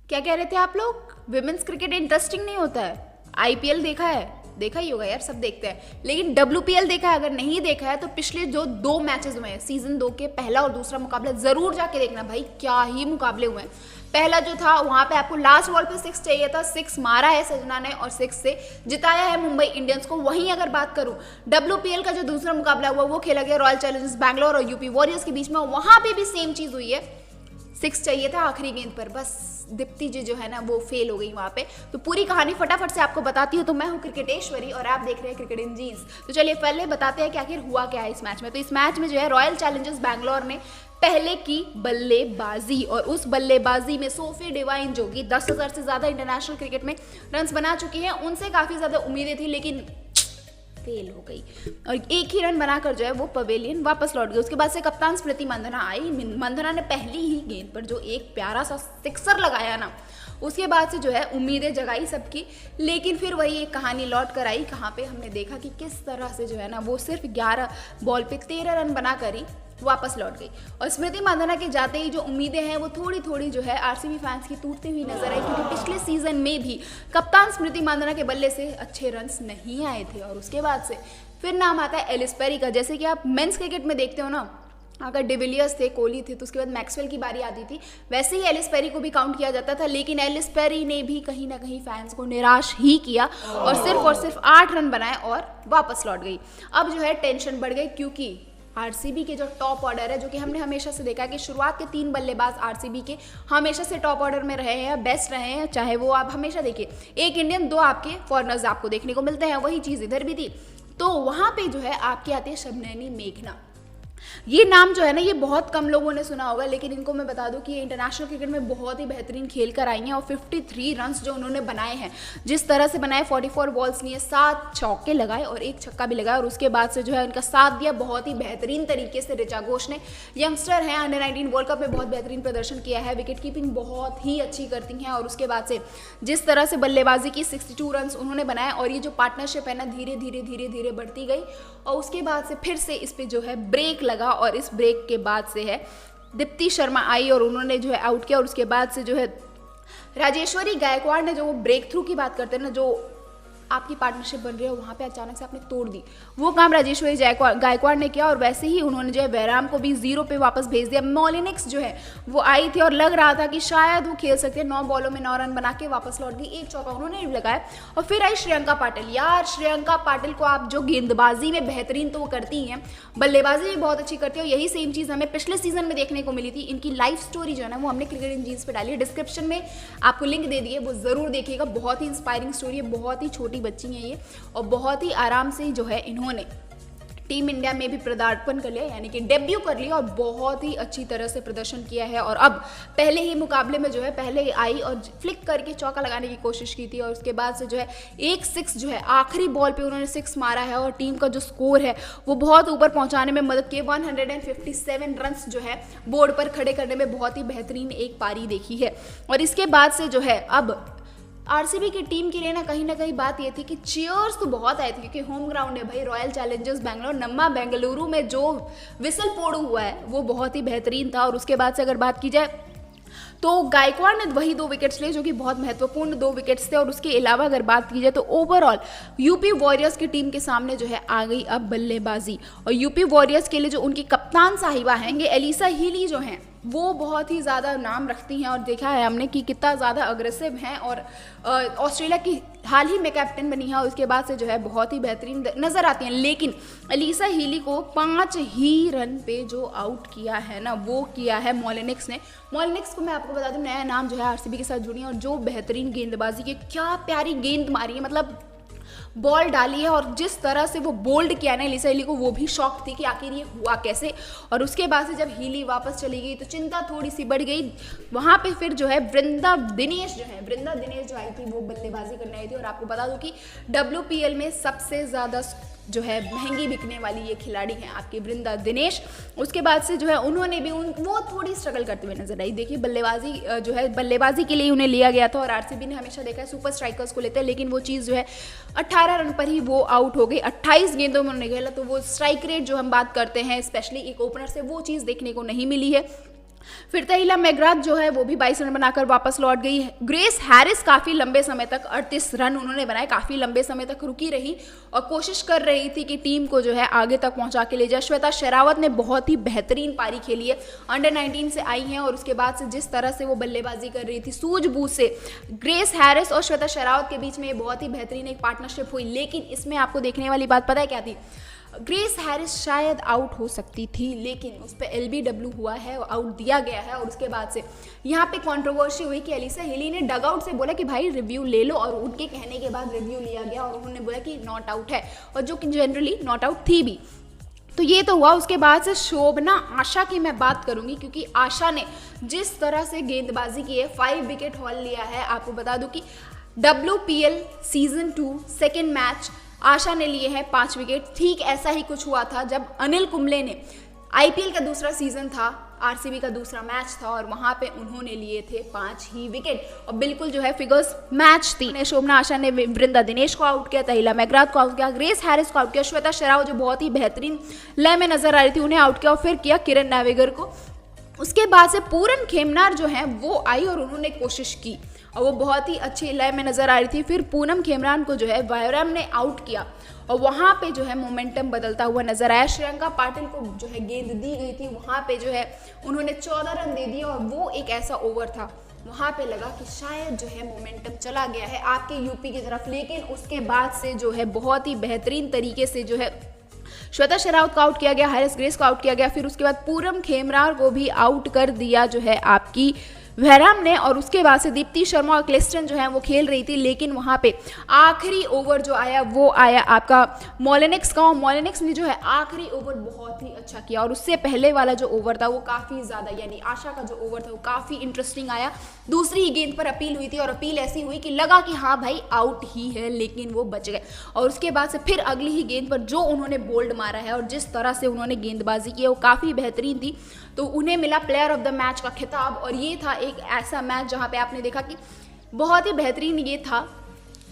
क्या कह रहे थे आप लोग? विमेंस क्रिकेट इंटरेस्टिंग नहीं होता है? आईपीएल देखा है? देखा ही होगा यार, सब देखते हैं। लेकिन डब्ल्यूपीएल देखा है? अगर नहीं देखा है तो पिछले जो 2 मैचेस हुए हैं सीजन 2 के, पहला और दूसरा मुकाबला जरूर जाके देखना भाई, क्या ही मुकाबले हुए हैं। पहला जो था वहां पे आपको लास्ट बॉल पे 6 चाहिए था, 6 मारा है सजना ने और 6 से जिताया है मुंबई इंडियंस को। वहीं अगर बात करूं डब्ल्यूपीएल का जो दूसरा मुकाबला हुआ वो खेला गया रॉयल चैलेंजर्स बैंगलोर और यूपी वॉरियर्स के बीच में, वहां पे भी सेम चीज हुई है। 6 चाहिए था आखिरी गेंद पर, बस दीप्ति जी जो है ना वो फेल हो गई वहां पे। तो पूरी कहानी फटाफट से आपको बताती हूँ। तो मैं हूँ क्रिकेटेश्वरी और आप देख रहे हैं क्रिकेट इन जीन्स। तो चलिए पहले बताते हैं कि आखिर हुआ क्या है इस मैच में। तो इस मैच में जो है रॉयल चैलेंजर्स बैंगलोर ने पहले की बल्लेबाजी और उस बल्लेबाजी में सोफी डिवाइन जो कि 10,000 से ज्यादा इंटरनेशनल क्रिकेट में रन्स बना चुकी हैं, उनसे काफी ज्यादा उम्मीदें थी लेकिन फेल हो गई और एक ही रन बनाकर जो है वो पवेलियन वापस लौट गई। उसके बाद से कप्तान स्मृति मंधना आई। मंधना ने पहली ही गेंद पर जो एक प्यारा सा सिक्सर लगाया ना, उसके बाद से जो है उम्मीदें जगाई सबकी, लेकिन फिर वही एक कहानी लौट कर आई। कहाँ पे हमने देखा कि किस तरह से जो है ना वो सिर्फ 11 बॉल पे 13 रन बनाकर ही वापस लौट गई। और स्मृति मंधना के जाते ही जो उम्मीदें हैं वो थोड़ी थोड़ी जो है आरसीबी फैंस की टूटती हुई नजर आई, क्योंकि पिछले सीजन में भी कप्तान स्मृति मंधना के बल्ले से अच्छे रन्स नहीं आए थे। और उसके बाद से फिर नाम आता है एलिस पेरी का। जैसे कि आप मेंस क्रिकेट में देखते हो ना, अगर डिविलियर्स थे, कोहली थे, तो उसके बाद मैक्सवेल की बारी आती थी, वैसे ही एलिस पेरी को भी काउंट किया जाता था। लेकिन एलिस पेरी ने भी कहीं ना कहीं फैंस को निराश ही किया और सिर्फ 8 रन बनाए और वापस लौट गई। अब जो है टेंशन बढ़ गई, क्योंकि आरसीबी के जो टॉप ऑर्डर है, जो कि हमने हमेशा से देखा है कि शुरुआत के 3 बल्लेबाज आरसीबी के हमेशा से टॉप ऑर्डर में रहे हैं, बेस्ट रहे हैं, चाहे वो आप हमेशा देखिए 1 इंडियन 2 आपके फॉरनर्स आपको देखने को मिलते हैं। वही चीज़ इधर भी थी। तो वहाँ पे जो है आपकी आती है शबनैनी मेघना। ये नाम जो है ना ये बहुत कम लोगों ने सुना होगा, लेकिन इनको मैं बता दूं कि ये इंटरनेशनल क्रिकेट में बहुत ही बेहतरीन खेल कर आई हैं और 53 रन्स जो उन्होंने बनाए हैं, जिस तरह से बनाए, 44 बॉल्स लिए, 7 चौके लगाए और 1 छक्का भी लगाया। और उसके बाद से जो है उनका साथ दिया बहुत ही बेहतरीन तरीके से ऋचा घोष ने। यंगस्टर हैं, अंडर 19 वर्ल्ड कप में बहुत बेहतरीन प्रदर्शन किया है, विकेट कीपिंग बहुत ही अच्छी करती हैं। और उसके बाद से जिस तरह से बल्लेबाजी की 62 रन्स उन्होंने बनाए और ये जो पार्टनरशिप है ना धीरे धीरे बढ़ती गई। और उसके बाद से फिर से इस पर जो है ब्रेक लगा और इस ब्रेक के बाद से है दीप्ति शर्मा आई और उन्होंने जो है आउट किया। और उसके बाद से जो है राजेश्वरी गायकवाड़ ने, जो वो ब्रेक थ्रू की बात करते हैं ना, जो आपकी पार्टनरशिप बन रही है वहाँ पे अचानक से आपने तोड़ दी, वो काम राजेश्वरी गायकवाड़ ने किया। और वैसे ही उन्होंने जो है वैराम को भी 0 पे वापस भेज दिया। मॉलिनिक्स जो है वो आई थी और लग रहा था कि शायद वो खेल सकते हैं, 9 बॉलों में 9 रन बना के वापस लौट गई, 1 चौका उन्होंने लगाया। और फिर आई श्रेयंका पाटिल। यार श्रेयंका पाटिल को आप जो गेंदबाजी में बेहतरीन तो वो करती हैं, बल्लेबाजी भी बहुत अच्छी करती है। और यही सेम चीज़ हमें पिछले सीजन में देखने को मिली थी। इनकी लाइफ स्टोरी जो है ना वो हमने क्रिकेट इन जीन्स पे डाली है, डिस्क्रिप्शन में आपको लिंक दे दिए, वो ज़रूर देखिएगा। बहुत ही इंस्पायरिंग स्टोरी है, बहुत ही छोटी बच्ची है ये और बहुत ही आराम से जो है इन्होंने टीम इंडिया में भी पदार्पण कर लिया, यानी कि डेब्यू कर लिया और बहुत ही अच्छी तरह से प्रदर्शन किया है। और अब पहले ही मुकाबले में जो है पहले आई और फ्लिक करके चौका लगाने की कोशिश की थी। और उसके बाद से जो है एक 6 जो है आखिरी बॉल पे उन्होंने 6 मारा है और टीम का जो स्कोर है वो बहुत ऊपर पहुंचाने में मदद की। 157 रन्स जो है बोर्ड पर खड़े करने में बहुत ही बेहतरीन एक पारी देखी है। और इसके बाद से जो है अब आरसीबी की टीम के लिए ना कहीं बात ये थी कि चीयर्स तो बहुत आए थे, क्योंकि होम ग्राउंड है भाई, रॉयल चैलेंजर्स बैंगलोर, नम्मा बेंगलुरु में जो विसल पोड़ू हुआ है वो बहुत ही बेहतरीन था। और उसके बाद से अगर बात की जाए तो गायकवाड़ ने वही 2 विकेट्स लिए जो कि बहुत महत्वपूर्ण 2 विकेट्स थे। और उसके अलावा अगर बात की जाए तो ओवरऑल यूपी वॉरियर्स की टीम के सामने जो है आ गई अब बल्लेबाजी। और यूपी वॉरियर्स के लिए जो उनकी कप्तान साहिबा हैं, ये एलिसा हीली जो हैं, वो बहुत ही ज़्यादा नाम रखती हैं और देखा है हमने कि कितना ज़्यादा अग्रेसिव हैं। और ऑस्ट्रेलिया की हाल ही में कैप्टन बनी है और उसके बाद से जो है बहुत ही बेहतरीन नज़र आती हैं। लेकिन एलिसा हीली को 5 ही रन पे जो आउट किया है ना वो किया है मॉलिनिक्स ने। मॉलिनिक्स को मैं आपको बता दूं नया नाम जो है आरसीबी के साथ जुड़ी है और जो बेहतरीन गेंदबाजी की, क्या प्यारी गेंद मारी है, मतलब बॉल डाली है। और जिस तरह से वो बोल्ड किया ना एलिसा हीली को, वो भी शॉक थी कि आखिर ये हुआ कैसे। और उसके बाद से जब हीली वापस चली गई तो चिंता थोड़ी सी बढ़ गई। वहाँ पे फिर जो है वृंदा दिनेश जो आई थी वो बल्लेबाजी करने आई थी। और आपको बता दूं कि डब्ल्यूपीएल में सबसे ज़्यादा जो है महंगी बिकने वाली ये खिलाड़ी हैं आपकी वृंदा दिनेश। उसके बाद से जो है उन्होंने भी वो थोड़ी स्ट्रगल करते हुए नजर आई। देखिए बल्लेबाजी जो है बल्लेबाजी के लिए उन्हें लिया गया था और आरसीबी ने हमेशा देखा है सुपर स्ट्राइकर्स को लेते हैं, लेकिन वो चीज़ जो है 18 रन पर ही वो आउट हो गई। 28 गेंदों में उन्होंने खेला, तो वो स्ट्राइक रेट जो हम बात करते हैं स्पेशली एक ओपनर से, वो चीज़ देखने को नहीं मिली है। फिर तहीला मैकग्राथ जो है वो भी 22 रन बनाकर वापस लौट गई है। ग्रेस हैरिस काफ़ी लंबे समय तक 38 रन उन्होंने बनाए, काफ़ी लंबे समय तक रुकी रही और कोशिश कर रही थी कि टीम को जो है आगे तक पहुंचा के ले जाए। श्वेता शेरावत ने बहुत ही बेहतरीन पारी खेली है, अंडर 19 से आई हैं और उसके बाद से जिस तरह से वो बल्लेबाजी कर रही थी सूझबूझ से, ग्रेस हैरिस और श्वेता शेरावत के बीच में ये बहुत ही बेहतरीन एक पार्टनरशिप हुई। लेकिन इसमें आपको देखने वाली बात पता है क्या थी? ग्रेस हैरिस शायद आउट हो सकती थी, लेकिन उस पर LBW हुआ है और आउट दिया गया है। और उसके बाद से यहाँ पे कंट्रोवर्सी हुई कि एलिसा हेली ने डग आउट से बोला कि भाई रिव्यू ले लो, और उनके कहने के बाद रिव्यू लिया गया और उन्होंने बोला कि नॉट आउट है, और जो कि जनरली नॉट आउट थी भी। तो ये तो हुआ। उसके बाद से शोभना आशा की मैं बात करूंगी, क्योंकि आशा ने जिस तरह से गेंदबाजी की है, 5 विकेट हॉल लिया है। आपको बता दूं कि WPL सीजन 2 सेकेंड मैच आशा ने लिए हैं 5 विकेट। ठीक ऐसा ही कुछ हुआ था जब अनिल कुंबले ने, IPL का दूसरा सीजन था, RCB का दूसरा मैच था और वहां पे उन्होंने लिए थे 5 ही विकेट, और बिल्कुल जो है फिगर्स मैच थी। शोभना आशा ने वृंदा दिनेश को आउट किया, तहीला मैकग्राथ को आउट किया, ग्रेस हैरिस को आउट किया, श्वेता शेरावत जो बहुत ही बेहतरीन लय में नजर आ रही थी उन्हें आउट किया, और फिर किया किरण नावेगर को। उसके बाद से पूरन खेमनार जो है वो आई और उन्होंने कोशिश की और वो बहुत ही अच्छी लय में नजर आ रही थी। फिर पूनम खेमरान को जो है वायरम ने आउट किया और वहाँ पे जो है मोमेंटम बदलता हुआ नजर आया। श्रेयंका पाटिल को जो है गेंद दी गई थी, वहाँ पे जो है उन्होंने 14 रन दे दिए और वो एक ऐसा ओवर था वहाँ पे लगा कि शायद जो है मोमेंटम चला गया है आपके यूपी की तरफ। लेकिन उसके बाद से जो है बहुत ही बेहतरीन तरीके से जो है श्वेता शेरावत को आउट किया गया, हैरिस ग्रेस को आउट किया गया, फिर उसके बाद पूरम खेमरार को भी आउट कर दिया जो है आपकी वहराम ने। और उसके बाद से दीप्ति शर्मा और क्लिस्टन जो है वो खेल रही थी, लेकिन वहाँ पे आखिरी ओवर जो आया वो आया आपका मोलिनिक्स का, और मोलिनिक्स ने जो है आखिरी ओवर बहुत ही अच्छा किया। और उससे पहले वाला जो ओवर था वो काफ़ी ज़्यादा, यानी आशा का जो ओवर था वो काफ़ी इंटरेस्टिंग आया। दूसरी ही गेंद पर अपील हुई थी और अपील ऐसी हुई कि लगा कि हाँ भाई आउट ही है, लेकिन वो बच गए। और उसके बाद से फिर अगली ही गेंद पर जो उन्होंने बोल्ड मारा है और जिस तरह से उन्होंने गेंदबाजी की है वो काफ़ी बेहतरीन थी, तो उन्हें मिला प्लेयर ऑफ द मैच का खिताब। और ये था एक ऐसा मैच जहाँ पे आपने देखा कि बहुत ही बेहतरीन ये था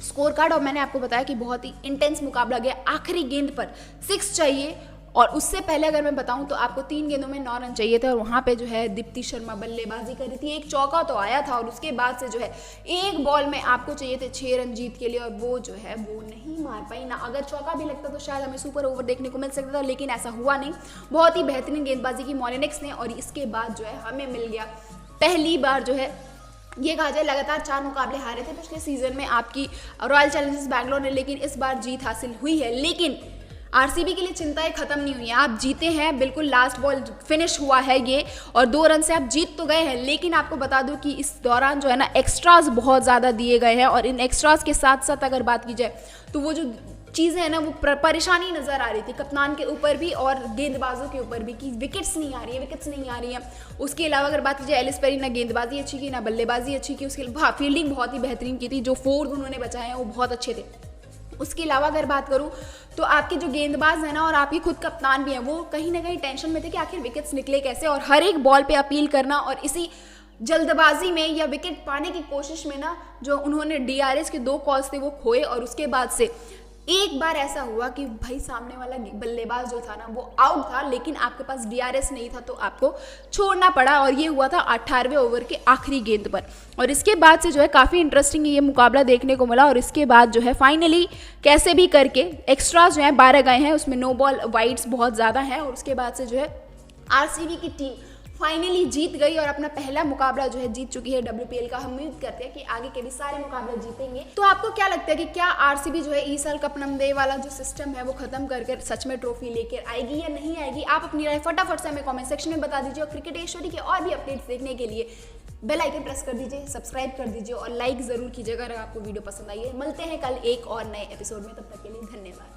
स्कोर कार्ड, और मैंने आपको बताया कि बहुत ही इंटेंस मुकाबला गया। आखिरी गेंद पर 6 चाहिए, और उससे पहले अगर मैं बताऊं तो आपको 3 गेंदों में 9 रन चाहिए थे, और वहाँ पे जो है दीप्ति शर्मा बल्लेबाजी कर रही थी। एक चौका तो आया था और उसके बाद से जो है एक बॉल में आपको चाहिए थे 6 रन जीत के लिए, और वो जो है वो नहीं मार पाई ना। अगर चौका भी लगता तो शायद हमें सुपर ओवर देखने को मिल सकता था, लेकिन ऐसा हुआ नहीं। बहुत ही बेहतरीन गेंदबाजी की मोलिनिक्स ने, और इसके बाद जो है हमें मिल गया पहली बार जो है ये कहा जाए लगातार 4 मुकाबले हारे थे पिछले सीजन में आपकी रॉयल चैलेंजर्स बैंगलोर ने, लेकिन इस बार जीत हासिल हुई है। लेकिन RCB के लिए चिंताएं खत्म नहीं हुई हैं। आप जीते हैं, बिल्कुल लास्ट बॉल फिनिश हुआ है ये, और 2 रन से आप जीत तो गए हैं, लेकिन आपको बता दूं कि इस दौरान जो है ना एक्स्ट्राज बहुत ज़्यादा दिए गए हैं, और इन एक्स्ट्राज के साथ साथ अगर बात की जाए तो वो जो चीज़ें हैं ना वो परेशानी नज़र आ रही थी कप्तान के ऊपर भी और गेंदबाजों के ऊपर भी कि विकेट्स नहीं आ रही हैं। उसके अलावा अगर बात की जाए एलिस पेरी ना गेंदबाजी अच्छी की ना बल्लेबाजी अच्छी की, उसके अलावा फील्डिंग बहुत ही बेहतरीन की थी, जो 4 उन्होंने बचाए हैं वो बहुत अच्छे थे। उसके अलावा अगर बात करूं तो आपके जो गेंदबाज हैं ना और आपके खुद कप्तान भी हैं, वो कहीं ना कहीं टेंशन में थे कि आखिर विकेट्स निकले कैसे, और हर एक बॉल पे अपील करना और इसी जल्दबाजी में या विकेट पाने की कोशिश में ना जो उन्होंने DRS के 2 कॉल्स थे वो खोए। और उसके बाद से एक बार ऐसा हुआ कि भाई सामने वाला बल्लेबाज जो था ना वो आउट था, लेकिन आपके पास DRS नहीं था तो आपको छोड़ना पड़ा, और ये हुआ था 18वें ओवर के आखिरी गेंद पर। और इसके बाद से जो है काफ़ी इंटरेस्टिंग ये मुकाबला देखने को मिला, और इसके बाद जो है फाइनली कैसे भी करके एक्स्ट्रा जो है 12 गए हैं, उसमें नो बॉल वाइड्स बहुत ज़्यादा हैं, और उसके बाद से जो है RCB की टीम फाइनली जीत गई और अपना पहला मुकाबला जो है जीत चुकी है WPL का। हम उम्मीद करते हैं कि आगे के भी सारे मुकाबले जीतेंगे। तो आपको क्या लगता है कि क्या RCB जो है इस साल कपनमदे वाला जो सिस्टम है वो खत्म करके सच में ट्रॉफी लेकर आएगी या नहीं आएगी? आप अपनी राय फटाफट से हमें कमेंट सेक्शन में बता दीजिए, और क्रिकेट एश्वरी के और भी अपडेट्स देखने के लिए बेल आइकन प्रेस कर दीजिए, सब्सक्राइब कर दीजिए और लाइक जरूर कीजिएगा अगर आपको वीडियो पसंद आई है। मिलते हैं कल एक और नए एपिसोड में, तब तक के लिए धन्यवाद।